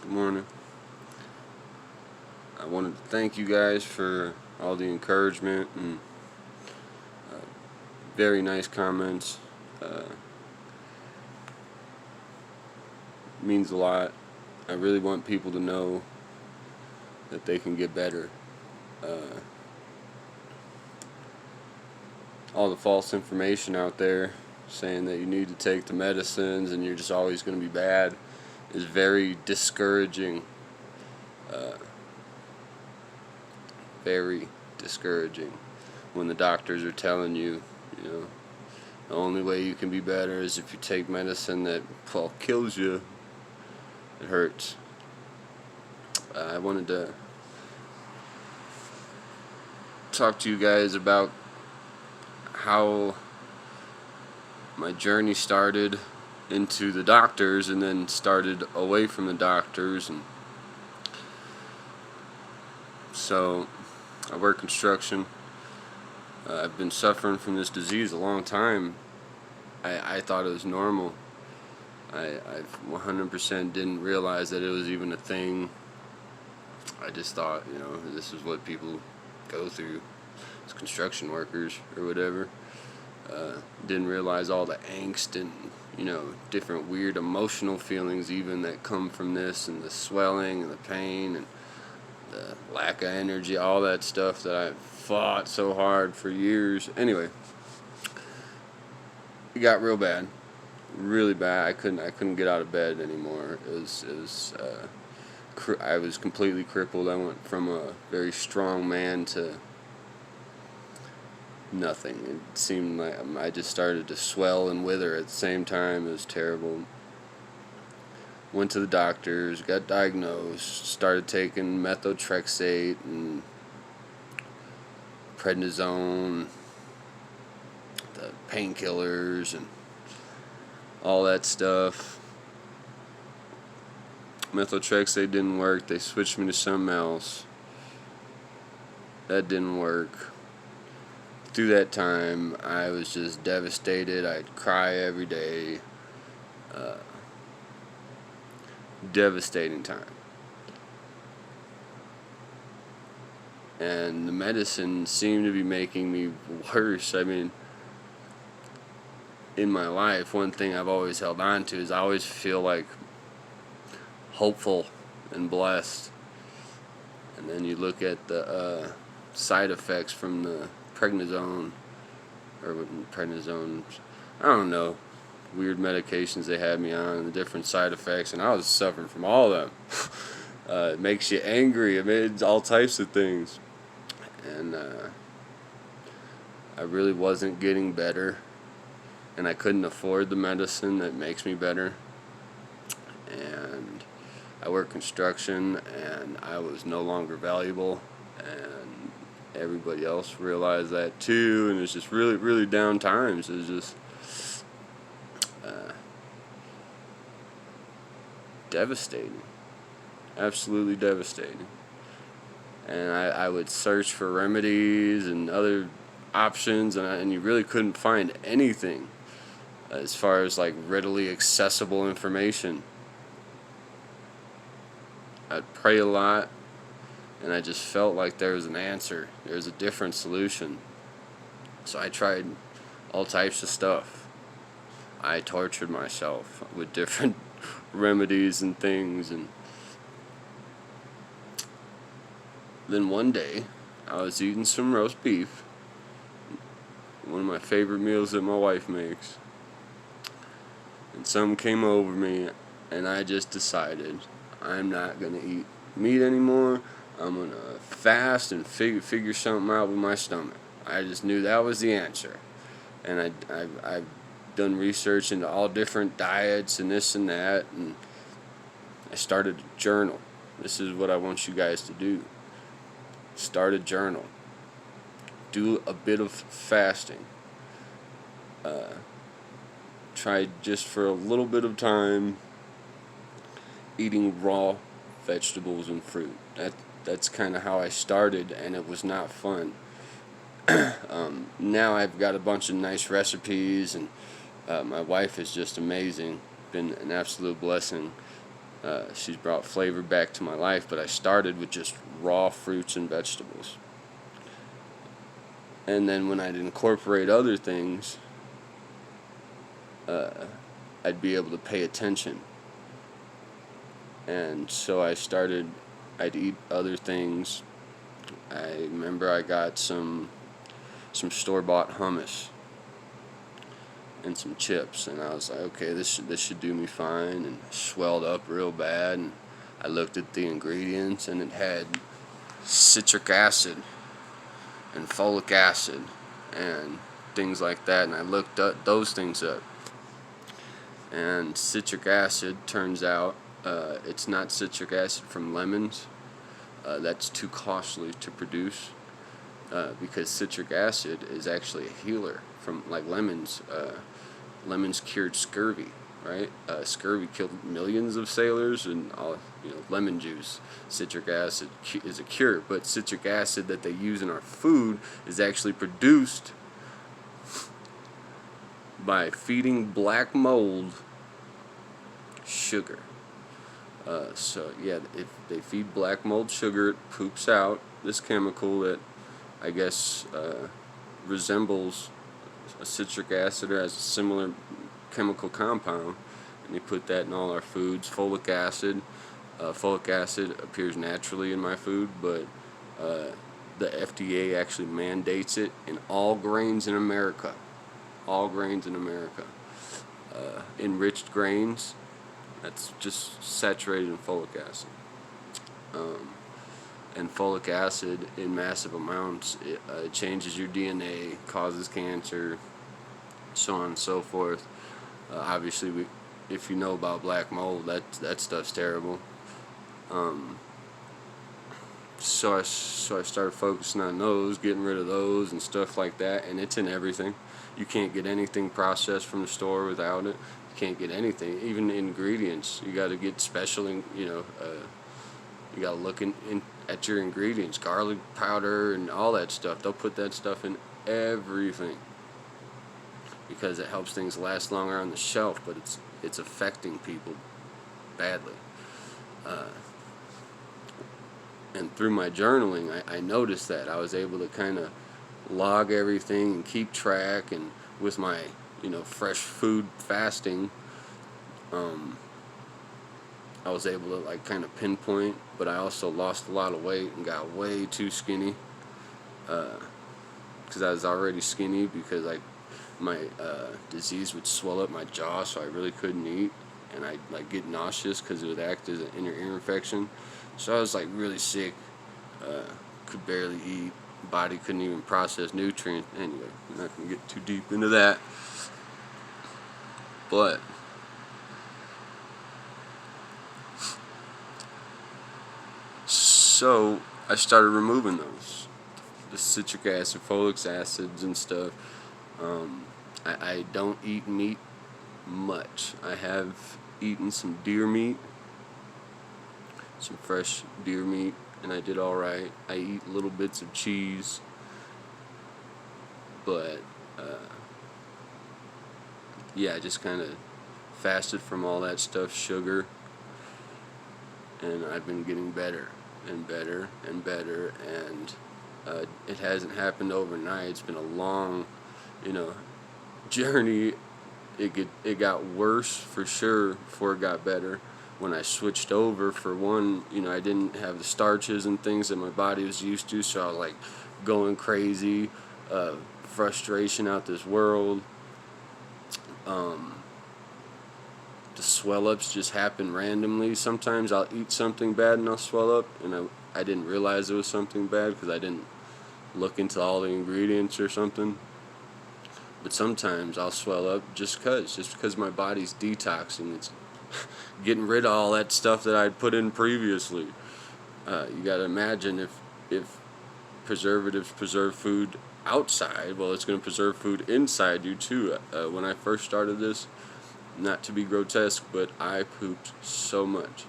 Good morning. I wanted to thank you guys for all the encouragement and very nice comments. Means a lot. I really want people to know that they can get better. All the false information out there saying that you need to take the medicines and you're just always going to be bad is very discouraging. Very discouraging when the doctors are telling you, the only way you can be better is if you take medicine that kills you. It hurts. I wanted to talk to you guys about how my journey started into the doctors and then started away from the doctors. And so I work construction. I've been suffering from this disease a long time. I thought it was normal. I 100% didn't realize that it was even a thing. I just thought, this is what people go through as construction workers or whatever. Didn't realize all the angst and, different weird emotional feelings even that come from this, and the swelling and the pain and the lack of energy, all that stuff that I fought so hard for years. Anyway, it got real bad, really bad. I couldn't get out of bed anymore. I was completely crippled. I went from a very strong man to nothing. It seemed like I just started to swell and wither at the same time. It was terrible. Went to the doctors, got diagnosed, started taking methotrexate and prednisone, the painkillers and all that stuff. Methotrexate didn't work. They switched me to something else. That didn't work. Through that time, I was just devastated. I'd cry every day. Devastating time. And the medicine seemed to be making me worse. I mean, in my life, one thing I've always held on to is I always feel like hopeful and blessed. And then you look at the side effects from the prednisone, I don't know, weird medications they had me on, and the different side effects, and I was suffering from all of them. It makes you angry. It made all types of things. And I really wasn't getting better, and I couldn't afford the medicine that makes me better. And I work construction, and I was no longer valuable, and everybody else realized that too. And it was just really, really down times. It was just devastating, absolutely devastating. And I would search for remedies and other options, and you really couldn't find anything as far as like readily accessible information. I'd pray a lot, and I just felt like there was an answer. There was a different solution. So I tried all types of stuff. I tortured myself with different remedies and things. And then one day, I was eating some roast beef, one of my favorite meals that my wife makes, and something came over me, and I just decided I'm not going to eat meat anymore. I'm going to fast and figure something out with my stomach. I just knew that was the answer. And I've done research into all different diets and this and that, and I started a journal. This is what I want you guys to do. Start a journal. Do a bit of fasting. Try just for a little bit of time eating raw vegetables and fruit. That's kind of how I started, and it was not fun. Now I've got a bunch of nice recipes, and my wife is just amazing. Been an absolute blessing. She's brought flavor back to my life, but I started with just raw fruits and vegetables. And then when I'd incorporate other things, I'd be able to pay attention. And so I'd eat other things. I remember I got some store-bought hummus and some chips, and I was like, okay, this should do me fine, and swelled up real bad. And I looked at the ingredients, and it had citric acid and folic acid and things like that, and I looked up those things up. And citric acid, turns out, it's not citric acid from lemons. That's too costly to produce, because citric acid is actually a healer from, like, lemons. Lemons cured scurvy, right? Scurvy killed millions of sailors, and all, lemon juice, citric acid is a cure. But citric acid that they use in our food is actually produced by feeding black mold sugar. So yeah, if they feed black mold sugar, it poops out this chemical that I guess resembles a citric acid or has a similar chemical compound, and they put that in all our foods. Folic acid appears naturally in my food, but the FDA actually mandates it in all grains in America. All grains in America. Enriched grains, that's just saturated in folic acid. And folic acid in massive amounts, it changes your DNA, causes cancer, so on and so forth. Obviously, if you know about black mold, that stuff's terrible. So I started focusing on those, getting rid of those and stuff like that, and it's in everything. You can't get anything processed from the store without it. You can't get anything, even ingredients. You got to get special, you got to look at your ingredients, garlic powder and all that stuff. They'll put that stuff in everything because it helps things last longer on the shelf, but it's affecting people badly. And through my journaling, I noticed that I was able to kind of log everything and keep track, and with my fresh food fasting, I was able to kind of pinpoint, but I also lost a lot of weight and got way too skinny, because I was already skinny because my disease would swell up my jaw, so I really couldn't eat, and I'd get nauseous because it would act as an inner ear infection. So I was really sick, could barely eat, body couldn't even process nutrients. Anyway, I'm not going to get too deep into that. But so I started removing those, the citric acid, folic acids and stuff. I don't eat meat much. I have eaten some deer meat, some fresh deer meat, and I did alright. I eat little bits of cheese, but yeah, I just kind of fasted from all that stuff, sugar, and I've been getting better and better and better, and it hasn't happened overnight. It's been a long, journey. It got worse for sure before it got better. When I switched over, for one, I didn't have the starches and things that my body was used to, so I was going crazy, frustration out this world. The swell-ups just happen randomly. Sometimes I'll eat something bad and I'll swell up, and I didn't realize it was something bad because I didn't look into all the ingredients or something. But sometimes I'll swell up just because my body's detoxing. It's getting rid of all that stuff that I'd put in previously. You gotta imagine if preservatives preserve food outside, well, it's gonna preserve food inside you too. When I first started this, not to be grotesque, but I pooped so much,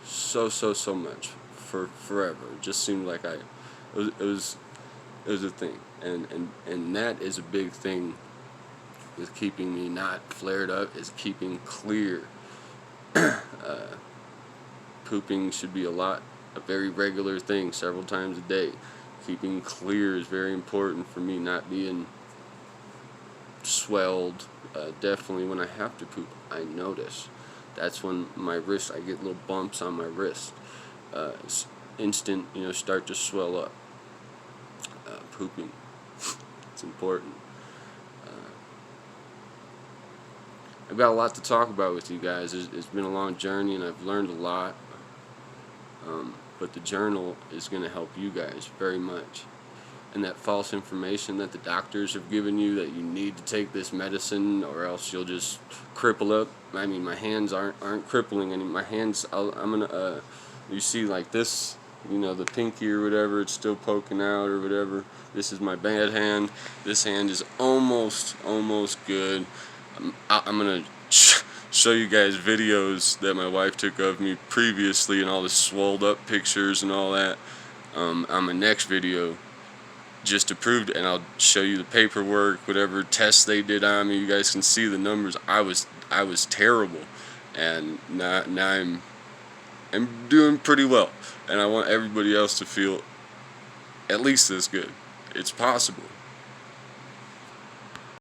so much for forever. It just seemed like it was a thing, and that is a big thing with keeping me not flared up, is keeping clear. Pooping should be a very regular thing, several times a day. Keeping clear is very important for me, not being swelled. Definitely when I have to poop, I notice. That's when my wrist, I get little bumps on my wrist. It's instant, start to swell up. Pooping, it's important. I've got a lot to talk about with you guys. It's been a long journey and I've learned a lot. But the journal is going to help you guys very much. And that false information that the doctors have given you that you need to take this medicine or else you'll just cripple up. I mean, my hands aren't crippling any. My hands, I'm gonna. You see, like this, the pinky or whatever, it's still poking out or whatever. This is my bad hand. This hand is almost good. I'm gonna show you guys videos that my wife took of me previously and all the swolled up pictures and all that on my next video, just to prove it. And I'll show you the paperwork, whatever tests they did on me. You guys can see the numbers. I was terrible, and now I'm doing pretty well, and I want everybody else to feel at least this good. It's possible.